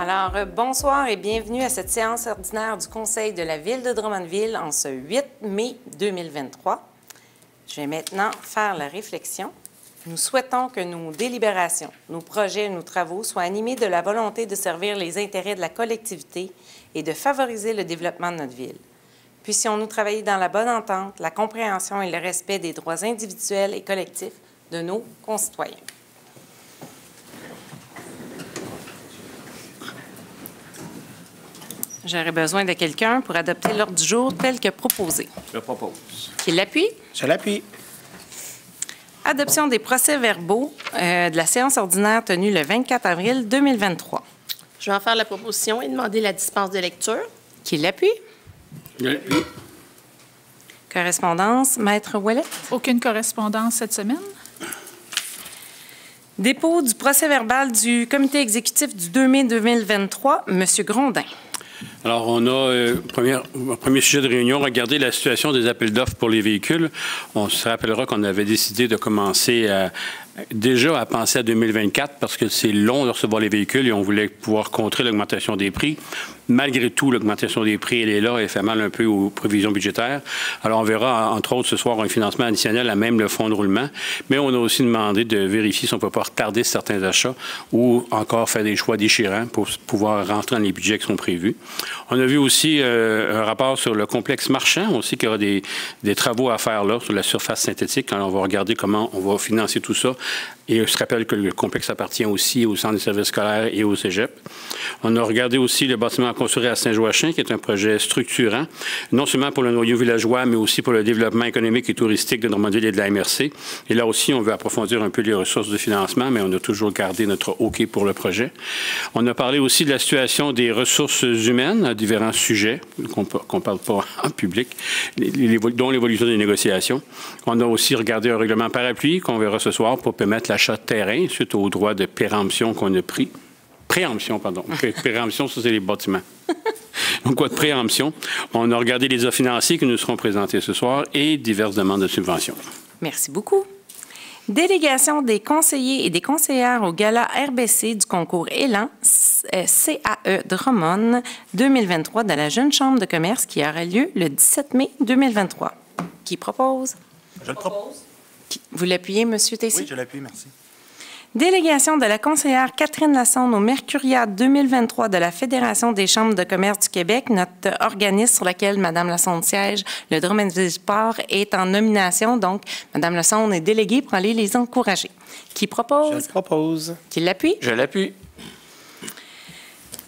Alors, bonsoir et bienvenue à cette séance ordinaire du Conseil de la Ville de Drummondville en ce 8 mai 2023. Je vais maintenant faire la réflexion. Nous souhaitons que nos délibérations, nos projets et nos travaux soient animés de la volonté de servir les intérêts de la collectivité et de favoriser le développement de notre ville. Puissions-nous travailler dans la bonne entente, la compréhension et le respect des droits individuels et collectifs de nos concitoyens. J'aurais besoin de quelqu'un pour adopter l'ordre du jour tel que proposé. Je propose. Qui l'appuie? Je l'appuie. Adoption des procès-verbaux de la séance ordinaire tenue le 24 avril 2023. Je vais en faire la proposition et demander la dispense de lecture. Qui l'appuie? Je l'appuie. Correspondance, Maître Ouellet. Aucune correspondance cette semaine. Dépôt du procès-verbal du comité exécutif du 2 mai 2023, M. Grondin. Alors, on a, premier sujet de réunion, regarder la situation des appels d'offres pour les véhicules. On se rappellera qu'on avait décidé de commencer déjà à penser à 2024 parce que c'est long de recevoir les véhicules et on voulait pouvoir contrer l'augmentation des prix. Malgré tout, l'augmentation des prix, elle est là, elle fait mal un peu aux prévisions budgétaires. Alors, on verra, entre autres, ce soir, un financement additionnel à même le fonds de roulement. Mais on a aussi demandé de vérifier si on ne peut pas retarder certains achats ou encore faire des choix déchirants pour pouvoir rentrer dans les budgets qui sont prévus. On a vu aussi un rapport sur le complexe marchand. On sait qu'il y aura des travaux à faire là sur la surface synthétique. Alors, on va regarder comment on va financer tout ça. Et je rappelle que le complexe appartient aussi au Centre des services scolaires et au cégep. On a regardé aussi le bâtiment à construire à Saint-Joachim, qui est un projet structurant, non seulement pour le noyau villageois, mais aussi pour le développement économique et touristique de Drummondville et de la MRC. Et là aussi, on veut approfondir un peu les ressources de financement, mais on a toujours gardé notre OK pour le projet. On a parlé aussi de la situation des ressources humaines à différents sujets qu'on ne parle pas en public, dont l'évolution des négociations. On a aussi regardé un règlement parapluie qu'on verra ce soir pour permettre l'achat de terrain suite au droit de péremption qu'on a pris. Préemption, pardon. Préemption, ça, c'est les bâtiments. Donc, quoi de préemption? On a regardé les offres financiers qui nous seront présentés ce soir et diverses demandes de subventions. Merci beaucoup. Délégation des conseillers et des conseillères au gala RBC du concours Élan CAE Drummond 2023 de la Jeune Chambre de commerce qui aura lieu le 17 mai 2023. Qui propose? Je le propose. Vous l'appuyez, M. Tessier? Oui, je l'appuie, merci. Délégation de la conseillère Catherine Lassonde au Mercuriade 2023 de la Fédération des chambres de commerce du Québec, notre organisme sur lequel Mme Lassonde siège, le Drummondville Sport, est en nomination. Donc, Mme Lassonde est déléguée pour aller les encourager. Qui propose? Je le propose. Qui l'appuie? Je l'appuie.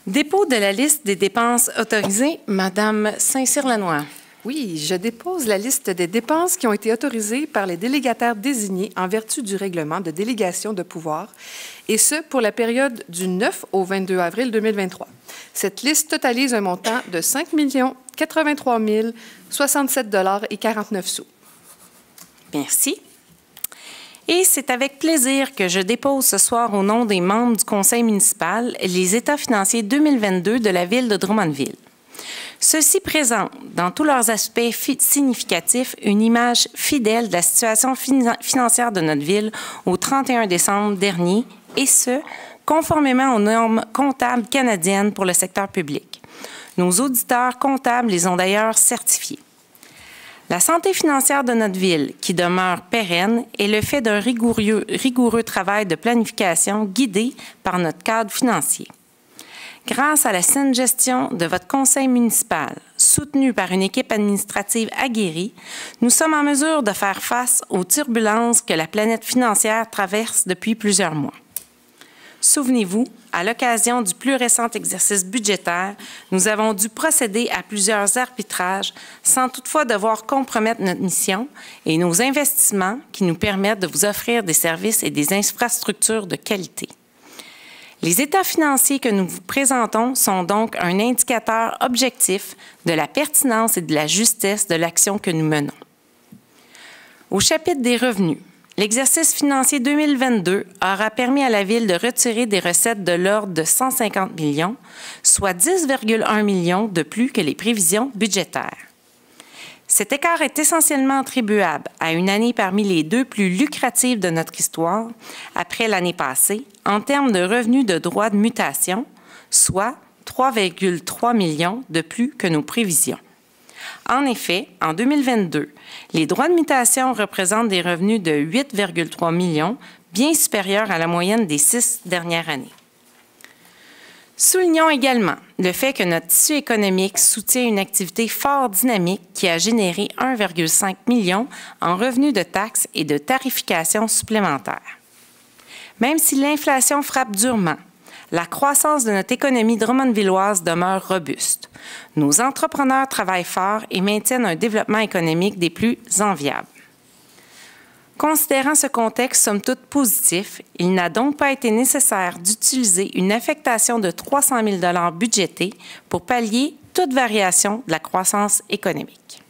Dépôt de la liste des dépenses autorisées, Mme Saint-Cyr-Lanois. Oui, je dépose la liste des dépenses qui ont été autorisées par les délégataires désignés en vertu du règlement de délégation de pouvoir, et ce, pour la période du 9 au 22 avril 2023. Cette liste totalise un montant de 5 083 067,49 $. Merci. Et c'est avec plaisir que je dépose ce soir au nom des membres du Conseil municipal les états financiers 2022 de la Ville de Drummondville. Ceux-ci présentent, dans tous leurs aspects significatifs, une image fidèle de la situation financière de notre ville au 31 décembre dernier, et ce, conformément aux normes comptables canadiennes pour le secteur public. Nos auditeurs comptables les ont d'ailleurs certifiés. La santé financière de notre ville, qui demeure pérenne, est le fait d'un rigoureux travail de planification guidé par notre cadre financier. Grâce à la saine gestion de votre conseil municipal, soutenu par une équipe administrative aguerrie, nous sommes en mesure de faire face aux turbulences que la planète financière traverse depuis plusieurs mois. Souvenez-vous, à l'occasion du plus récent exercice budgétaire, nous avons dû procéder à plusieurs arbitrages sans toutefois devoir compromettre notre mission et nos investissements qui nous permettent de vous offrir des services et des infrastructures de qualité. Les états financiers que nous vous présentons sont donc un indicateur objectif de la pertinence et de la justesse de l'action que nous menons. Au chapitre des revenus, l'exercice financier 2022 aura permis à la Ville de retirer des recettes de l'ordre de 150 millions, soit 10,1 millions de plus que les prévisions budgétaires. Cet écart est essentiellement attribuable à une année parmi les deux plus lucratives de notre histoire, après l'année passée, en termes de revenus de droits de mutation, soit 3,3 millions de plus que nos prévisions. En effet, en 2022, les droits de mutation représentent des revenus de 8,3 millions, bien supérieurs à la moyenne des 6 dernières années. Soulignons également le fait que notre tissu économique soutient une activité fort dynamique qui a généré 1,5 million en revenus de taxes et de tarifications supplémentaires. Même si l'inflation frappe durement, la croissance de notre économie drummondvilloise demeure robuste. Nos entrepreneurs travaillent fort et maintiennent un développement économique des plus enviables. Considérant ce contexte somme toute positif, il n'a donc pas été nécessaire d'utiliser une affectation de 300 000 $ budgétés pour pallier toute variation de la croissance économique.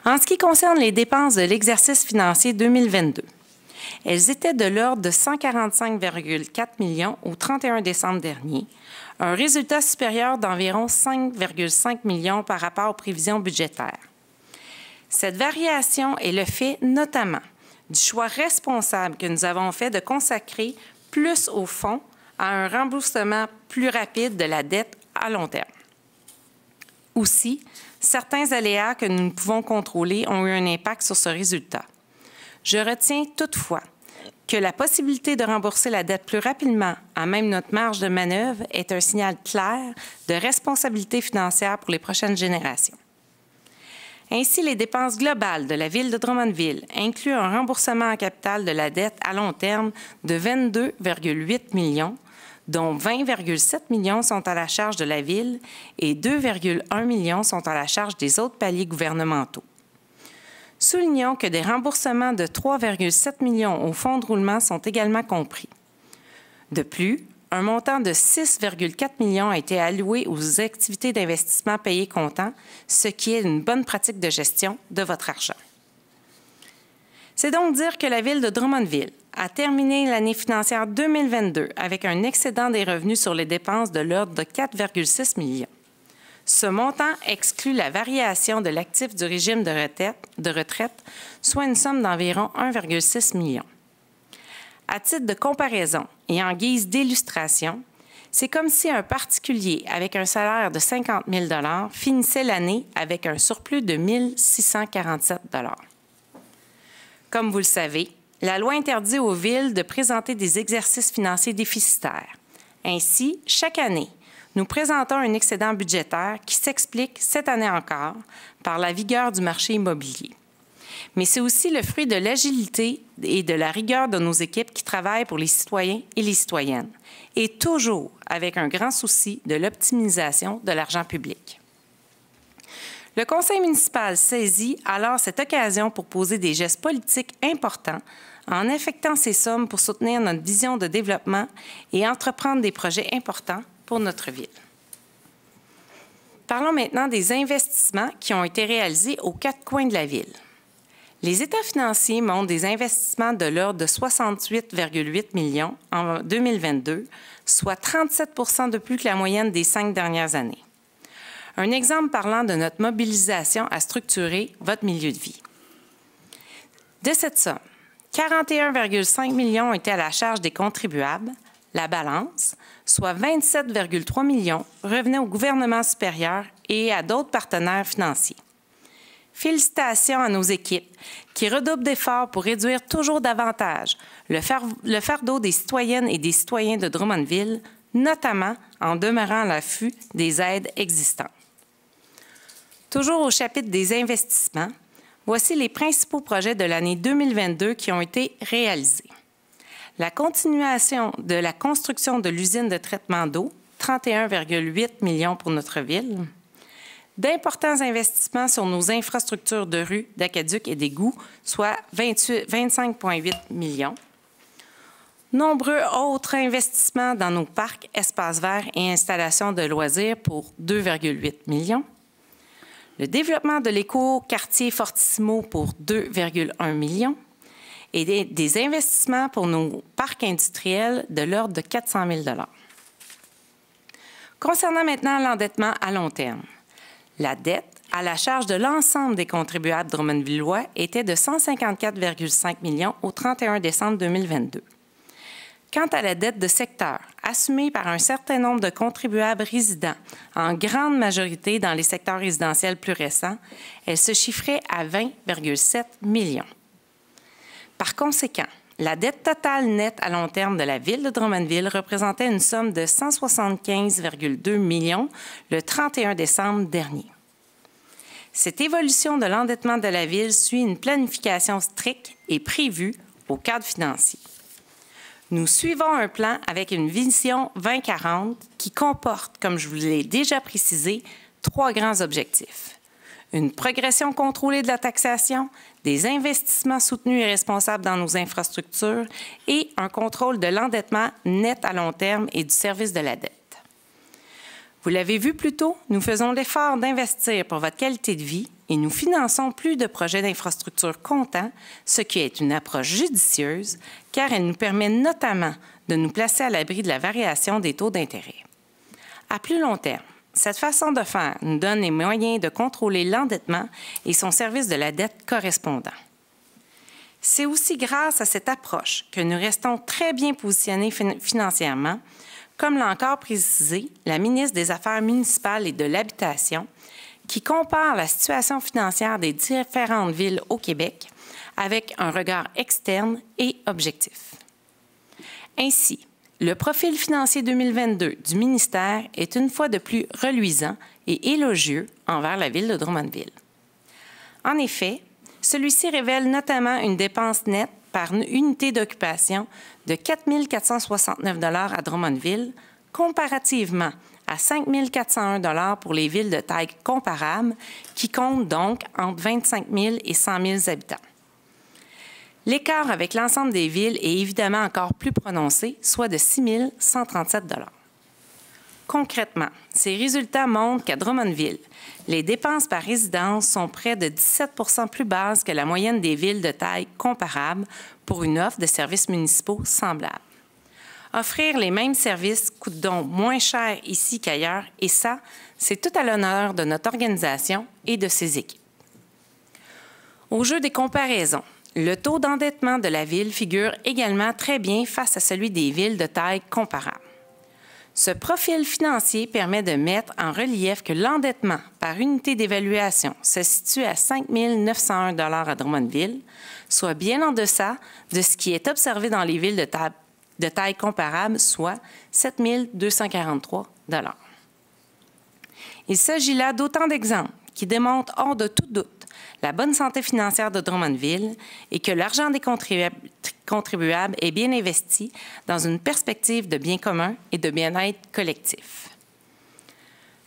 En ce qui concerne les dépenses de l'exercice financier 2022, elles étaient de l'ordre de 145,4 millions au 31 décembre dernier, un résultat supérieur d'environ 5,5 millions par rapport aux prévisions budgétaires. Cette variation est le fait notamment du choix responsable que nous avons fait de consacrer plus au fonds à un remboursement plus rapide de la dette à long terme. Aussi, certains aléas que nous ne pouvons contrôler ont eu un impact sur ce résultat. Je retiens toutefois que la possibilité de rembourser la dette plus rapidement à même notre marge de manœuvre est un signal clair de responsabilité financière pour les prochaines générations. Ainsi, les dépenses globales de la Ville de Drummondville incluent un remboursement en capital de la dette à long terme de 22,8 millions, dont 20,7 millions sont à la charge de la Ville et 2,1 millions sont à la charge des autres paliers gouvernementaux. Soulignons que des remboursements de 3,7 millions au fonds de roulement sont également compris. De plus, un montant de 6,4 millions a été alloué aux activités d'investissement payées comptant, ce qui est une bonne pratique de gestion de votre argent. C'est donc dire que la Ville de Drummondville a terminé l'année financière 2022 avec un excédent des revenus sur les dépenses de l'ordre de 4,6 millions. Ce montant exclut la variation de l'actif du régime de retraite, soit une somme d'environ 1,6 million. À titre de comparaison et en guise d'illustration, c'est comme si un particulier avec un salaire de 50 000 $ finissait l'année avec un surplus de 1 647 $. Comme vous le savez, la loi interdit aux villes de présenter des exercices financiers déficitaires. Ainsi, chaque année, nous présentons un excédent budgétaire qui s'explique cette année encore par la vigueur du marché immobilier. Mais c'est aussi le fruit de l'agilité et de la rigueur de nos équipes qui travaillent pour les citoyens et les citoyennes, et toujours avec un grand souci de l'optimisation de l'argent public. Le conseil municipal saisit alors cette occasion pour poser des gestes politiques importants en affectant ces sommes pour soutenir notre vision de développement et entreprendre des projets importants pour notre ville. Parlons maintenant des investissements qui ont été réalisés aux 4 coins de la ville. Les états financiers montrent des investissements de l'ordre de 68,8 millions en 2022, soit 37 % de plus que la moyenne des 5 dernières années. Un exemple parlant de notre mobilisation à structurer votre milieu de vie. De cette somme, 41,5 millions étaient à la charge des contribuables. La balance, soit 27,3 millions, revenait au gouvernement supérieur et à d'autres partenaires financiers. Félicitations à nos équipes qui redoublent d'efforts pour réduire toujours davantage le fardeau des citoyennes et des citoyens de Drummondville, notamment en demeurant à l'affût des aides existantes. Toujours au chapitre des investissements, voici les principaux projets de l'année 2022 qui ont été réalisés. La continuation de la construction de l'usine de traitement d'eau, 31,8 millions pour notre ville. D'importants investissements sur nos infrastructures de rue, d'aqueduc et d'égouts, soit 25,8 millions. Nombreux autres investissements dans nos parcs, espaces verts et installations de loisirs pour 2,8 millions. Le développement de l'éco-quartier Fortissimo pour 2,1 millions. Et des investissements pour nos parcs industriels de l'ordre de 400 000 $. Concernant maintenant l'endettement à long terme, la dette à la charge de l'ensemble des contribuables drummondvillois était de 154,5 millions au 31 décembre 2022. Quant à la dette de secteur, assumée par un certain nombre de contribuables résidents, en grande majorité dans les secteurs résidentiels plus récents, elle se chiffrait à 20,7 millions. Par conséquent, la dette totale nette à long terme de la Ville de Drummondville représentait une somme de 175,2 millions le 31 décembre dernier. Cette évolution de l'endettement de la Ville suit une planification stricte et prévue au cadre financier. Nous suivons un plan avec une vision 2040 qui comporte, comme je vous l'ai déjà précisé, 3 grands objectifs. Une progression contrôlée de la taxation, des investissements soutenus et responsables dans nos infrastructures et un contrôle de l'endettement net à long terme et du service de la dette. Vous l'avez vu plus tôt, nous faisons l'effort d'investir pour votre qualité de vie et nous finançons plus de projets d'infrastructures comptants, ce qui est une approche judicieuse car elle nous permet notamment de nous placer à l'abri de la variation des taux d'intérêt. À plus long terme, cette façon de faire nous donne les moyens de contrôler l'endettement et son service de la dette correspondant. C'est aussi grâce à cette approche que nous restons très bien positionnés financièrement, comme l'a encore précisé la ministre des Affaires municipales et de l'Habitation, qui compare la situation financière des différentes villes au Québec avec un regard externe et objectif. Ainsi, le profil financier 2022 du ministère est une fois de plus reluisant et élogieux envers la Ville de Drummondville. En effet, celui-ci révèle notamment une dépense nette par unité d'occupation de 4 469 $ à Drummondville, comparativement à 5 401 $ pour les villes de taille comparable, qui comptent donc entre 25 000 et 100 000 habitants. L'écart avec l'ensemble des villes est évidemment encore plus prononcé, soit de 6 137 $. Concrètement, ces résultats montrent qu'à Drummondville, les dépenses par résidence sont près de 17 % plus basses que la moyenne des villes de taille comparable pour une offre de services municipaux semblable. Offrir les mêmes services coûte donc moins cher ici qu'ailleurs et ça, c'est tout à l'honneur de notre organisation et de ses équipes. Au jeu des comparaisons, le taux d'endettement de la Ville figure également très bien face à celui des villes de taille comparable. Ce profil financier permet de mettre en relief que l'endettement par unité d'évaluation se situe à 5 901 $ à Drummondville, soit bien en deçà de ce qui est observé dans les villes de taille comparable, soit 7 243 $. Il s'agit là d'autant d'exemples qui démontrent hors de tout doute la bonne santé financière de Drummondville et que l'argent des contribuables est bien investi dans une perspective de bien commun et de bien-être collectif.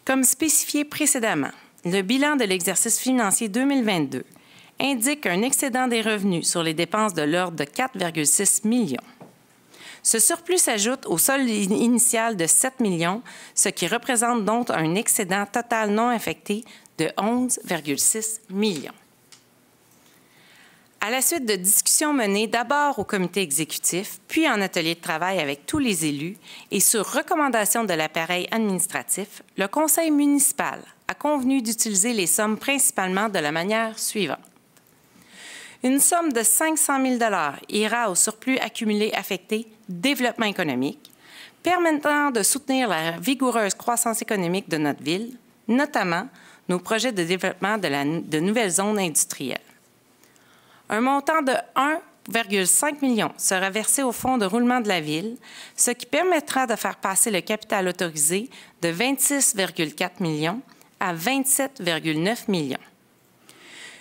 Comme spécifié précédemment, le bilan de l'exercice financier 2022 indique un excédent des revenus sur les dépenses de l'ordre de 4,6 millions. Ce surplus s'ajoute au solde initial de 7 millions, ce qui représente donc un excédent total non affecté de 11,6 millions. À la suite de discussions menées d'abord au comité exécutif, puis en atelier de travail avec tous les élus et sur recommandation de l'appareil administratif, le conseil municipal a convenu d'utiliser les sommes principalement de la manière suivante. Une somme de 500 000 $ ira au surplus accumulé affecté développement économique, permettant de soutenir la vigoureuse croissance économique de notre ville, notamment nos projets de développement de nouvelles zones industrielles. Un montant de 1,5 million sera versé au fonds de roulement de la Ville, ce qui permettra de faire passer le capital autorisé de 26,4 millions à 27,9 millions.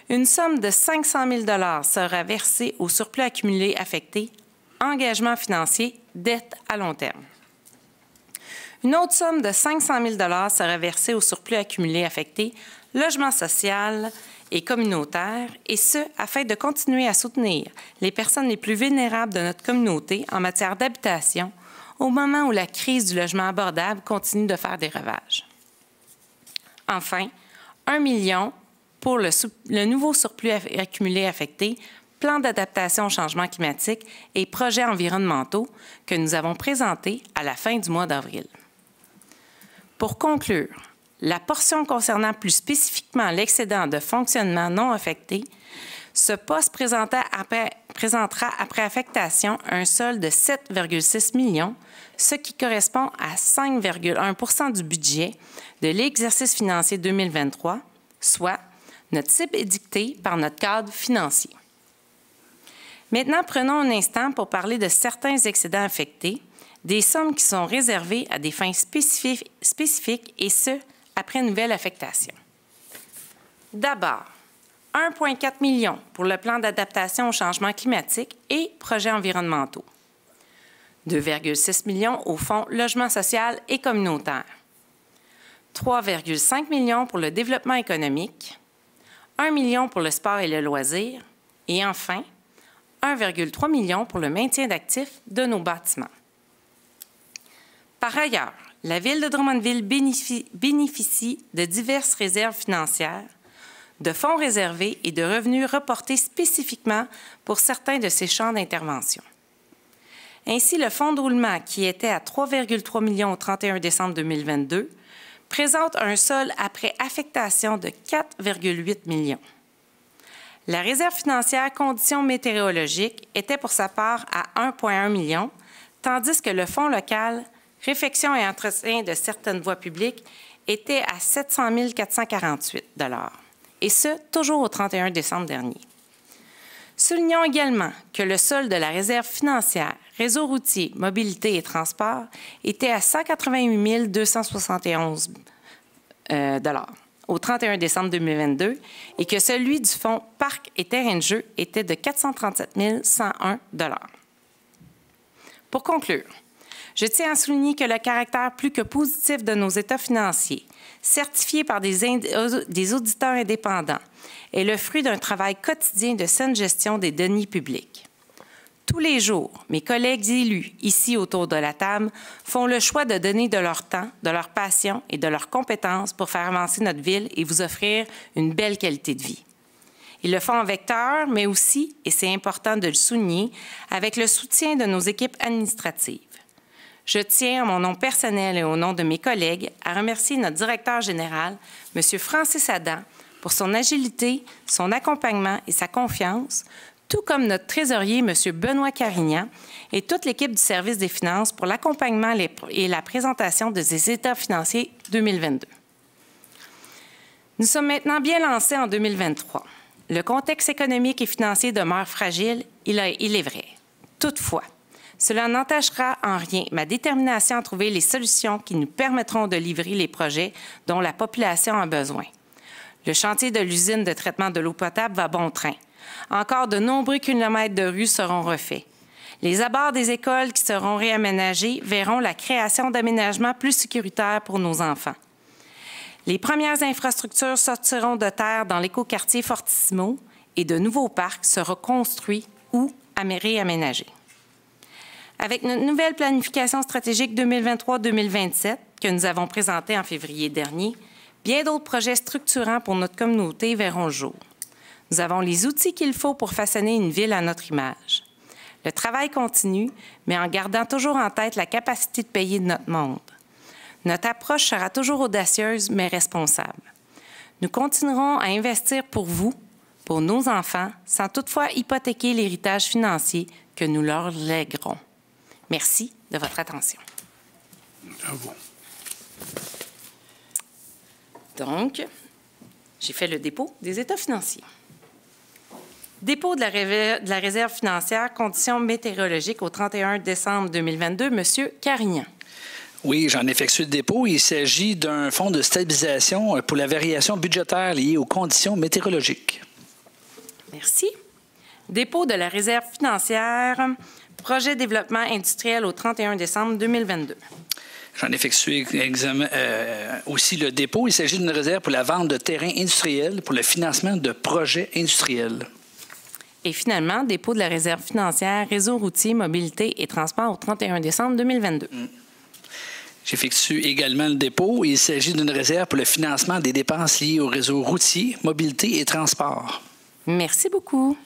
Une somme de 500 000 $ sera versée au surplus accumulé affecté, engagement financier, dette à long terme. Une autre somme de 500 000 $ sera versée au surplus accumulé affecté, logement social et communautaire, et ce, afin de continuer à soutenir les personnes les plus vulnérables de notre communauté en matière d'habitation au moment où la crise du logement abordable continue de faire des ravages. Enfin, 1 million pour le nouveau surplus accumulé affecté, plan d'adaptation au changement climatique et projets environnementaux que nous avons présentés à la fin du mois d'avril. Pour conclure, la portion concernant plus spécifiquement l'excédent de fonctionnement non affecté, ce poste présentait présentera après affectation un solde de 7,6 millions, ce qui correspond à 5,1 du budget de l'exercice financier 2023, soit notre cible édictée par notre cadre financier. Maintenant, prenons un instant pour parler de certains excédents affectés, des sommes qui sont réservées à des fins spécifiques et ce, après nouvelle affectation. D'abord, 1,4 million pour le plan d'adaptation au changement climatique et projets environnementaux. 2,6 millions au Fonds logement social et communautaire. 3,5 millions pour le développement économique. 1 million pour le sport et le loisir. Et enfin, 1,3 million pour le maintien d'actifs de nos bâtiments. Par ailleurs, la Ville de Drummondville bénéficie de diverses réserves financières, de fonds réservés et de revenus reportés spécifiquement pour certains de ces champs d'intervention. Ainsi, le fonds de roulement, qui était à 3,3 millions au 31 décembre 2022, présente un solde après affectation de 4,8 millions. La réserve financière conditions météorologiques était pour sa part à 1,1 million, tandis que le fonds local réfection et entretien de certaines voies publiques était à 700 448 $, et ce, toujours au 31 décembre dernier. Soulignons également que le solde de la réserve financière Réseau routier, mobilité et transport était à 188 271 $ au 31 décembre 2022 et que celui du fonds Parc et terrain de jeu était de 437 101 $. Pour conclure, je tiens à souligner que le caractère plus que positif de nos états financiers, certifiés par des auditeurs indépendants, est le fruit d'un travail quotidien de saine gestion des deniers publics. Tous les jours, mes collègues élus, ici autour de la table, font le choix de donner de leur temps, de leur passion et de leurs compétences pour faire avancer notre ville et vous offrir une belle qualité de vie. Ils le font en vecteur, mais aussi, et c'est important de le souligner, avec le soutien de nos équipes administratives. Je tiens, en mon nom personnel et au nom de mes collègues, à remercier notre directeur général, M. Francis Adam, pour son agilité, son accompagnement et sa confiance, tout comme notre trésorier, M. Benoît Carignan, et toute l'équipe du service des finances pour l'accompagnement et la présentation de ces états financiers 2022. Nous sommes maintenant bien lancés en 2023. Le contexte économique et financier demeure fragile, il est vrai. Toutefois, cela n'entachera en rien ma détermination à trouver les solutions qui nous permettront de livrer les projets dont la population a besoin. Le chantier de l'usine de traitement de l'eau potable va bon train. Encore de nombreux kilomètres de rues seront refaits. Les abords des écoles qui seront réaménagés verront la création d'aménagements plus sécuritaires pour nos enfants. Les premières infrastructures sortiront de terre dans l'écoquartier Fortissimo et de nouveaux parcs seront construits ou réaménagés. Avec notre nouvelle planification stratégique 2023-2027 que nous avons présentée en février dernier, bien d'autres projets structurants pour notre communauté verront le jour. Nous avons les outils qu'il faut pour façonner une ville à notre image. Le travail continue, mais en gardant toujours en tête la capacité de payer de notre monde. Notre approche sera toujours audacieuse, mais responsable. Nous continuerons à investir pour vous, pour nos enfants, sans toutefois hypothéquer l'héritage financier que nous leur léguerons. Merci de votre attention. Bravo. Donc, j'ai fait le dépôt des états financiers. Dépôt de la réserve financière, conditions météorologiques au 31 décembre 2022, M. Carignan. Oui, j'en effectue le dépôt. Il s'agit d'un fonds de stabilisation pour la variation budgétaire liée aux conditions météorologiques. Merci. Dépôt de la réserve financière, projet développement industriel au 31 décembre 2022. J'en effectue aussi le dépôt. Il s'agit d'une réserve pour la vente de terrains industriels pour le financement de projets industriels. Et finalement, dépôt de la réserve financière, réseau routier, mobilité et transport au 31 décembre 2022. J'effectue également le dépôt. Il s'agit d'une réserve pour le financement des dépenses liées au réseau routier, mobilité et transport. Merci beaucoup.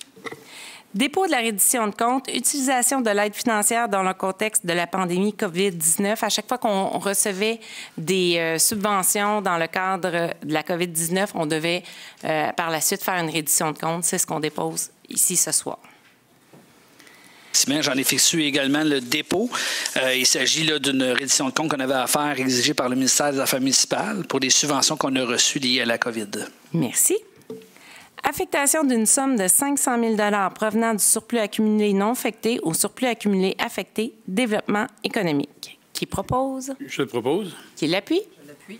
Dépôt de la reddition de compte, utilisation de l'aide financière dans le contexte de la pandémie COVID-19. À chaque fois qu'on recevait des subventions dans le cadre de la COVID-19, on devait par la suite faire une reddition de compte. C'est ce qu'on dépose ici ce soir. effectivement, j'en effectue également le dépôt. Il s'agit là d'une reddition de compte qu'on avait à faire exigée par le ministère des Affaires municipales pour des subventions qu'on a reçues liées à la COVID. Merci. Affectation d'une somme de 500 000 provenant du surplus accumulé non affecté au surplus accumulé affecté développement économique. Qui propose? Je le propose. Qui l'appuie? Je l'appuie.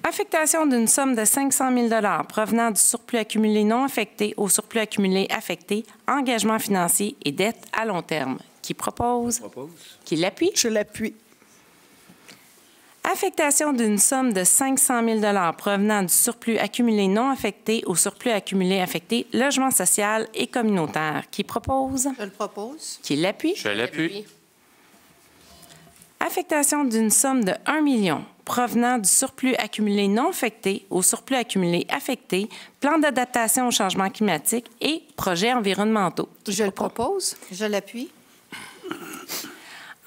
Affectation d'une somme de 500 000 provenant du surplus accumulé non affecté au surplus accumulé affecté, engagement financier et dette à long terme. Qui propose? Je propose. Qui l'appuie? Je l'appuie. Affectation d'une somme de 500 000 provenant du surplus accumulé non affecté au surplus accumulé affecté, logement social et communautaire. Qui propose? Je le propose. Qui l'appuie? Je l'appuie. Affectation d'une somme de 1 million provenant du surplus accumulé non affecté au surplus accumulé affecté, plan d'adaptation au changement climatique et projets environnementaux. Je le propose. Je l'appuie.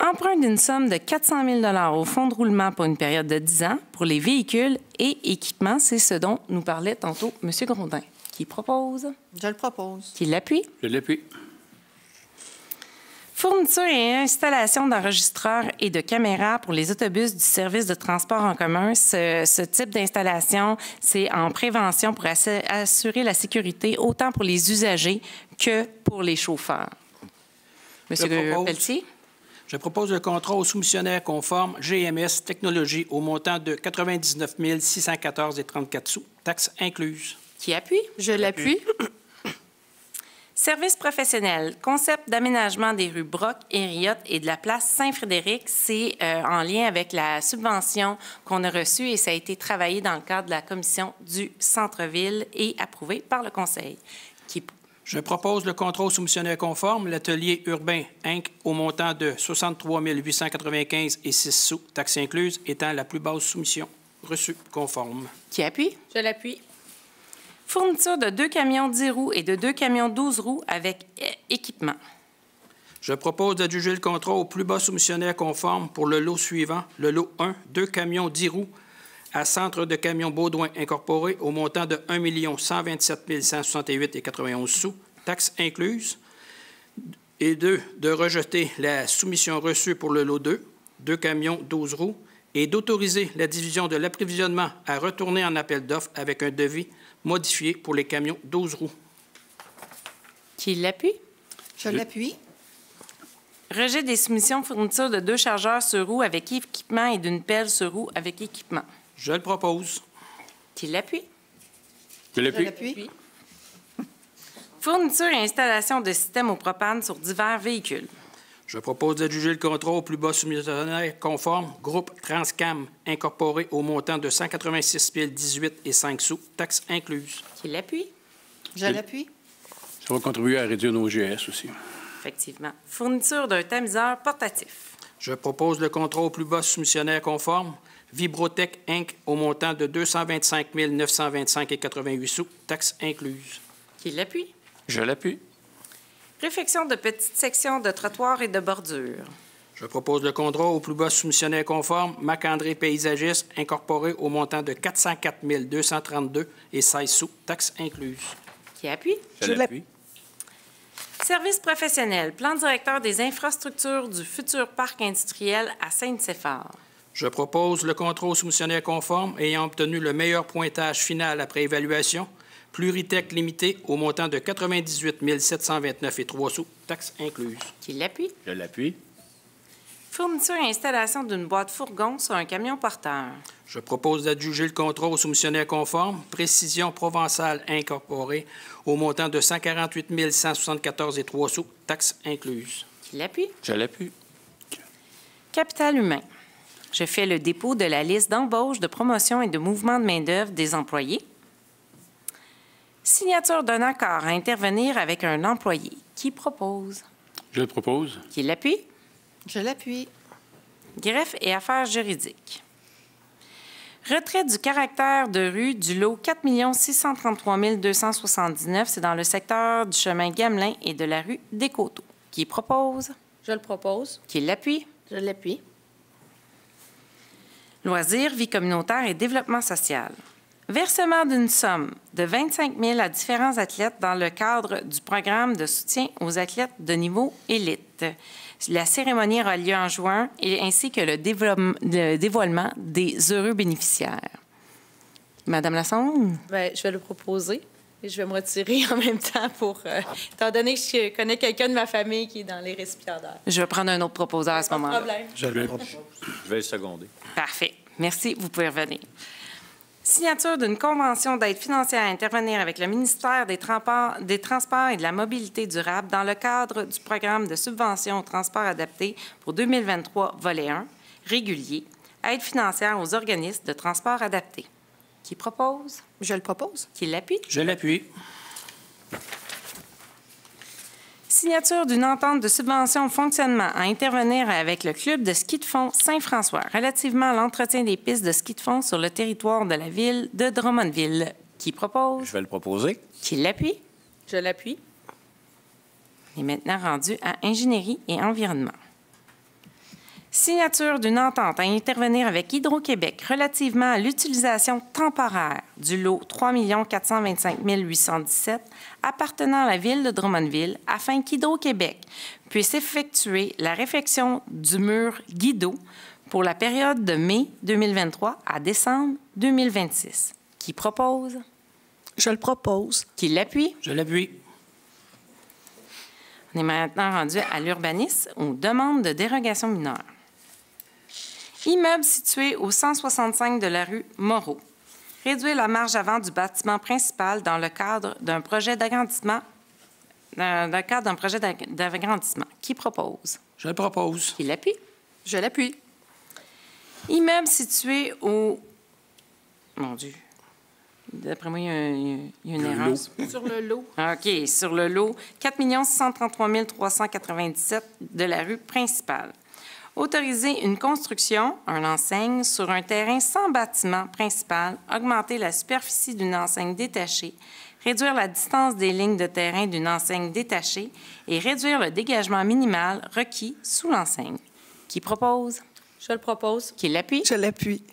Emprunt d'une somme de 400 000 au fonds de roulement pour une période de 10 ans pour les véhicules et équipements. C'est ce dont nous parlait tantôt M. Grondin. Qui propose? Je le propose. Qui l'appuie? Je l'appuie. Fourniture et installation d'enregistreurs et de caméras pour les autobus du service de transport en commun. Ce type d'installation, c'est en prévention pour assurer la sécurité autant pour les usagers que pour les chauffeurs. Monsieur Pelletier? Je propose le contrat au soumissionnaire conforme GMS Technologies au montant de 99 614,34 sous, taxes incluses. Qui appuie? Je l'appuie. Service professionnel, concept d'aménagement des rues Brock et Riot et de la place Saint-Frédéric. C'est en lien avec la subvention qu'on a reçue et ça a été travaillé dans le cadre de la commission du centre-ville et approuvé par le conseil. Je propose le contrat au soumissionnaire conforme, l'atelier urbain Inc. au montant de 63 895 et 6 sous, taxes incluses, étant la plus basse soumission reçue conforme. Qui appuie? Je l'appuie. Fourniture de 2 camions 10 roues et de 2 camions 12 roues avec équipement. Je propose d'adjuger le contrat au plus bas soumissionnaire conforme pour le lot suivant, le lot 1, 2 camions 10 roues à Centre de camions Baudouin Incorporé au montant de 1 127 168,91 sous, taxes incluses, et 2, de rejeter la soumission reçue pour le lot 2, 2 camions 12 roues, et d'autoriser la division de l'approvisionnement à retourner en appel d'offres avec un devis modifié pour les camions 12 roues. Qui l'appuie? Je l'appuie. Rejet des soumissions fourniture de 2 chargeurs sur roue avec équipement et d'une pelle sur roue avec équipement. Je le propose. Qui l'appuie? Je Je l'appuie. l'appuie. Fourniture et installation de systèmes au propane sur divers véhicules. Je propose d'adjuger le contrat au plus bas soumissionnaire conforme, groupe Transcam Incorporé au montant de 186 018 et 5 sous, taxes incluses. Qui l'appuie? Je l'appuie. Ça va contribuer à réduire nos GS aussi. Effectivement. Fourniture d'un tamiseur portatif. Je propose le contrat au plus bas soumissionnaire conforme, Vibrotech Inc. au montant de 225 925 et 88 sous, taxes incluses. Qui l'appuie? Je l'appuie. Réfection de petites sections de trottoirs et de bordures. Je propose le contrat au plus bas soumissionnaire conforme, Macandré Paysagiste Incorporé au montant de 404 232 et 16 sous, taxes incluses. Qui appuie? Je l'appuie. Service professionnel, plan directeur des infrastructures du futur parc industriel à Saint-Séphard. Je propose le contrat au soumissionnaire conforme ayant obtenu le meilleur pointage final après évaluation, Pluritech Limité au montant de 98 729 et 3 sous, taxes incluses. Qui l'appuie? Je l'appuie. Fourniture et installation d'une boîte fourgon sur un camion porteur. Je propose d'adjuger le contrat au soumissionnaire conforme, Précision Provençale Incorporée au montant de 148 174 et 3 sous, taxes incluses. Qui l'appuie? Je l'appuie. Capital humain. Je fais le dépôt de la liste d'embauche, de promotion et de mouvement de main-d'œuvre des employés. Signature d'un accord à intervenir avec un employé. Qui propose? Je le propose. Qui l'appuie? Je l'appuie. Greffe et affaires juridiques. Retrait du caractère de rue du lot 4 633 279. C'est dans le secteur du chemin Gamelin et de la rue des Coteaux. Qui propose? Je le propose. Qui l'appuie? Je l'appuie. Loisirs, vie communautaire et développement social. Versement d'une somme de 25 000 à différents athlètes dans le cadre du programme de soutien aux athlètes de niveau élite. La cérémonie aura lieu en juin ainsi que le dévoilement des heureux bénéficiaires. Madame Lassonde? Bien, je vais le proposer et je vais me retirer en même temps étant donné que je connais quelqu'un de ma famille qui est dans les récipiendaires. Je vais prendre un autre proposeur à ce moment-là. Pas de problème. Je vais le seconder. Parfait. Merci. Vous pouvez revenir. Signature d'une convention d'aide financière à intervenir avec le ministère des Transports et de la Mobilité durable dans le cadre du programme de subvention au transport adapté pour 2023, volet 1, régulier, aide financière aux organismes de transport adapté. Qui propose? Je le propose. Qui l'appuie? Je l'appuie. Signature d'une entente de subvention au fonctionnement à intervenir avec le club de ski de fond Saint-François relativement à l'entretien des pistes de ski de fond sur le territoire de la ville de Drummondville. Qui propose? Je vais le proposer. Qui l'appuie? Je l'appuie. Il est maintenant rendu à ingénierie et environnement. Signature d'une entente à intervenir avec Hydro-Québec relativement à l'utilisation temporaire du lot 3 425 817 appartenant à la ville de Drummondville afin qu'Hydro-Québec puisse effectuer la réfection du mur Guido pour la période de mai 2023 à décembre 2026. Qui propose? Je le propose. Qui l'appuie? Je l'appuie. On est maintenant rendu à l'urbanisme aux demandes de dérogation mineure. Immeuble situé au 165 de la rue Moreau. Réduire la marge avant du bâtiment principal dans le cadre d'un projet d'agrandissement. Qui propose? Je le propose. Qui l'appuie? Je l'appuie. Immeuble situé au... Mon Dieu. D'après moi, il y a une erreur. Sur le lot. OK. Sur le lot 4 633 397 de la rue principale. Autoriser une construction, une enseigne, sur un terrain sans bâtiment principal, augmenter la superficie d'une enseigne détachée, réduire la distance des lignes de terrain d'une enseigne détachée et réduire le dégagement minimal requis sous l'enseigne. Qui propose? Je le propose. Qui l'appuie? Je l'appuie.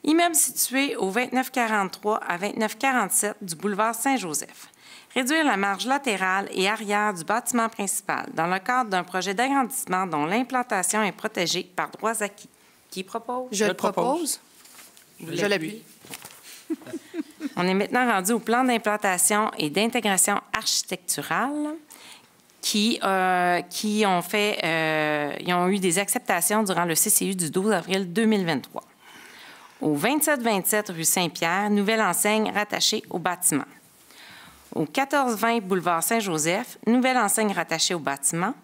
Immeuble situé au 2943 à 2947 du boulevard Saint-Joseph. Réduire la marge latérale et arrière du bâtiment principal dans le cadre d'un projet d'agrandissement dont l'implantation est protégée par droits acquis. Qui propose? Je le propose. Je l'appuie. On est maintenant rendu au plan d'implantation et d'intégration architecturale qui ont eu des acceptations durant le CCU du 12 avril 2023. Au 2727 rue Saint-Pierre, nouvelle enseigne rattachée au bâtiment. Au 1420 boulevard Saint-Joseph, nouvelle enseigne rattachée au bâtiment.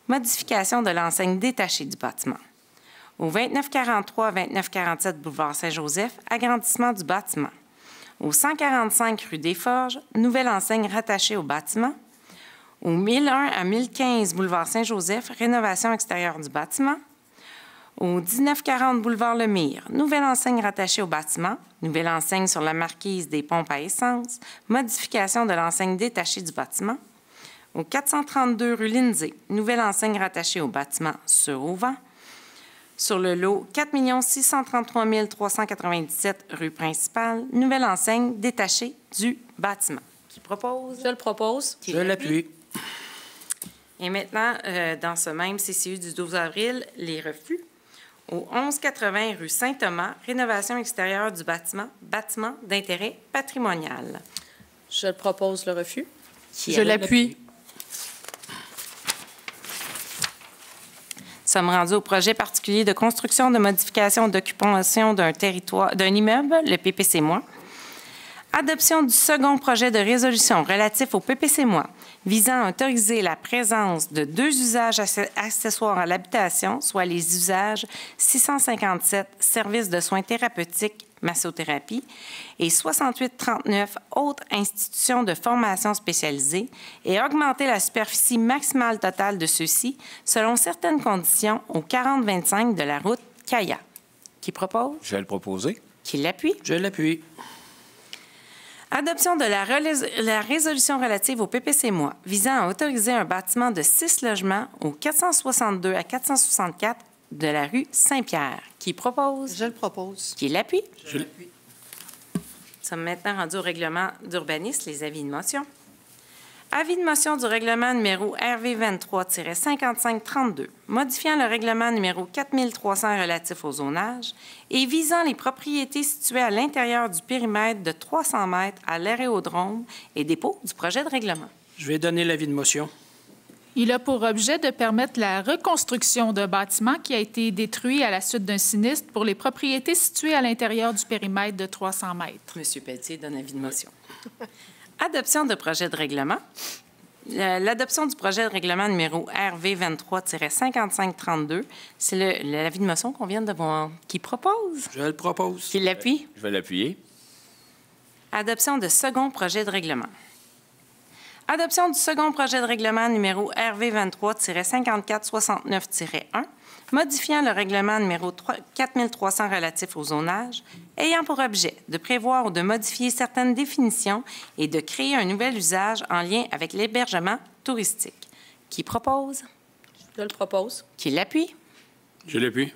Modification de l'enseigne détachée du bâtiment. Au 2943-2947 boulevard Saint-Joseph, agrandissement du bâtiment. Au 145 rue des Forges, nouvelle enseigne rattachée au bâtiment. Au 1001 à 1015 boulevard Saint-Joseph, rénovation extérieure du bâtiment. Au 1940 boulevard Lemire, nouvelle enseigne rattachée au bâtiment, nouvelle enseigne sur la marquise des pompes à essence, modification de l'enseigne détachée du bâtiment. Au 432 rue Lindsay, nouvelle enseigne rattachée au bâtiment sur Auvent. Sur le lot 4 633 397 rue principale, nouvelle enseigne détachée du bâtiment. Qui propose? Je le propose. Je l'appuie. Et maintenant, dans ce même CCU du 12 avril, les refus. Au 1180 rue Saint-Thomas, rénovation extérieure du bâtiment, bâtiment d'intérêt patrimonial. Je le propose, le refus. Je l'appuie. Nous sommes rendus au projet particulier de construction de modification d'occupation d'un immeuble, le PPC-MOI. Adoption du second projet de résolution relatif au PPC-MOI visant à autoriser la présence de 2 usages accessoires à l'habitation, soit les usages 657 services de soins thérapeutiques, massothérapie, et 6839 autres institutions de formation spécialisées, et augmenter la superficie maximale totale de ceux-ci selon certaines conditions au 4025 de la route Caya. Qui propose? Je vais le proposer. Qui l'appuie? Je l'appuie. Adoption de la résolution relative au PPC-MOI visant à autoriser un bâtiment de 6 logements au 462 à 464 de la rue Saint-Pierre. Qui propose? Je le propose. Qui l'appuie? Je l'appuie. Nous sommes maintenant rendus au règlement d'urbanisme, les avis de motion. Avis de motion du règlement numéro RV 23-5532, modifiant le règlement numéro 4300 relatif au zonage et visant les propriétés situées à l'intérieur du périmètre de 300 mètres à l'aérodrome et dépôt du projet de règlement. Je vais donner l'avis de motion. Il a pour objet de permettre la reconstruction d'un bâtiment qui a été détruit à la suite d'un sinistre pour les propriétés situées à l'intérieur du périmètre de 300 mètres. M. Pelletier donne avis de motion. Adoption de projet de règlement. L'adoption du projet de règlement numéro RV 23-5532, c'est l'avis de motion qu'on vient de voir. Qui propose? Je le propose. Qui l'appuie? Je vais l'appuyer. Adoption de second projet de règlement. Adoption du second projet de règlement numéro RV 23-5469-1, modifiant le règlement numéro 4300 relatif au zonage, ayant pour objet de prévoir ou de modifier certaines définitions et de créer un nouvel usage en lien avec l'hébergement touristique. Qui propose? Je le propose. Qui l'appuie? Je l'appuie.